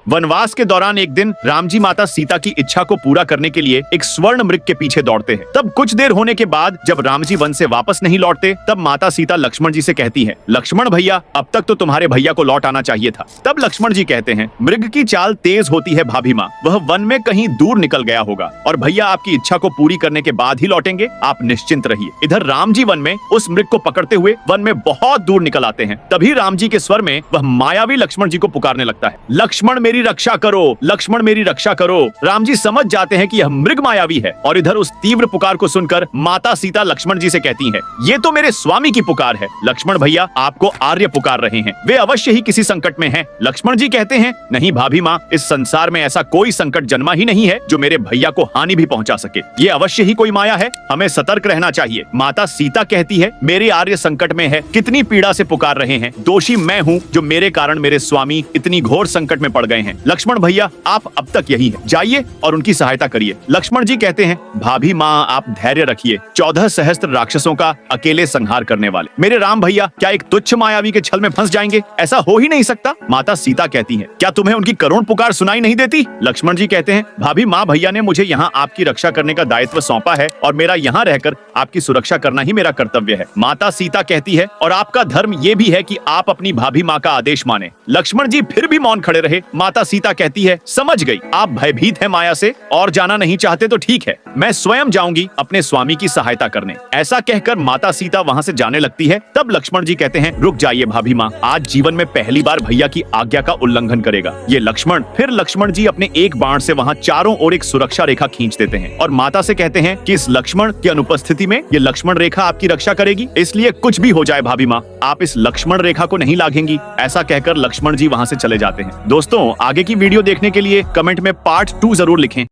वनवास के दौरान एक दिन राम जी माता सीता की इच्छा को पूरा करने के लिए एक स्वर्ण मृग के पीछे दौड़ते हैं। तब कुछ देर होने के बाद जब राम जी वन से वापस नहीं लौटते, तब माता सीता लक्ष्मण जी से कहती है, लक्ष्मण भैया, अब तक तो तुम्हारे भैया को लौट आना चाहिए था। तब लक्ष्मण जी कहते हैं, मृग की चाल तेज होती है भाभी माँ, वह वन में कहीं दूर निकल गया होगा और भैया आपकी इच्छा को पूरी करने के बाद ही लौटेंगे, आप निश्चिंत रहिए। इधर राम जी वन में उस मृग को पकड़ते हुए वन में बहुत दूर निकल आते हैं। तभी राम जी के स्वर में वह मायावी लक्ष्मण जी को पुकारने लगता है, लक्ष्मण मेरी रक्षा करो, लक्ष्मण मेरी रक्षा करो। राम जी समझ जाते हैं कि यह मृग मायावी है और इधर उस तीव्र पुकार को सुनकर माता सीता लक्ष्मण जी से कहती हैं, ये तो मेरे स्वामी की पुकार है। लक्ष्मण भैया आपको आर्य पुकार रहे हैं, वे अवश्य ही किसी संकट में हैं। लक्ष्मण जी कहते हैं, नहीं भाभी माँ, इस संसार में ऐसा कोई संकट जन्मा ही नहीं है जो मेरे भैया को हानि भी पहुंचा सके, ये अवश्य ही कोई माया है, हमें सतर्क रहना चाहिए। माता सीता कहती है, मेरे आर्य संकट में है, कितनी पीड़ा से पुकार रहे हैं, दोषी मैं हूँ जो मेरे कारण मेरे स्वामी इतनी घोर संकट में पड़ गए हैं। लक्ष्मण भैया आप अब तक यही है, जाइए और उनकी सहायता करिए। लक्ष्मण जी कहते हैं, भाभी माँ आप धैर्य रखिए, 14 सहस्त्र राक्षसों का अकेले संहार करने वाले मेरे राम भैया क्या एक तुच्छ मायावी के छल में फंस जाएंगे, ऐसा हो ही नहीं सकता। माता सीता कहती है, क्या तुम्हें उनकी करुण पुकार सुनाई नहीं देती? लक्ष्मण जी कहते हैं, भाभी माँ भैया ने मुझे यहाँ आपकी रक्षा करने का दायित्व सौंपा है और मेरा यहाँ रहकर आपकी सुरक्षा करना ही मेरा कर्तव्य है। माता सीता कहती है, और आपका धर्म ये भी है कि आप अपनी भाभी माँ का आदेश माने। लक्ष्मण जी फिर भी मौन खड़े रहे। माता सीता कहती है, समझ गई, आप भयभीत हैं माया से और जाना नहीं चाहते तो ठीक है, मैं स्वयं जाऊंगी अपने स्वामी की सहायता करने। ऐसा कहकर माता सीता वहाँ से जाने लगती है। तब लक्ष्मण जी कहते हैं, रुक जाइए भाभी माँ, आज जीवन में पहली बार भैया की आज्ञा का उल्लंघन करेगा ये लक्ष्मण। फिर लक्ष्मण जी अपने एक बाण से वहाँ चारों ओर एक सुरक्षा रेखा खींच देते हैं और माता से कहते हैं कि इस लक्ष्मण की अनुपस्थिति में ये लक्ष्मण रेखा आपकी रक्षा करेगी, इसलिए कुछ भी हो जाए भाभी माँ, आप इस लक्ष्मण रेखा को नहीं लागेंगी। ऐसा कहकर लक्ष्मण जी वहाँ से चले जाते हैं। दोस्तों आगे की वीडियो देखने के लिए कमेंट में पार्ट 2 जरूर लिखें।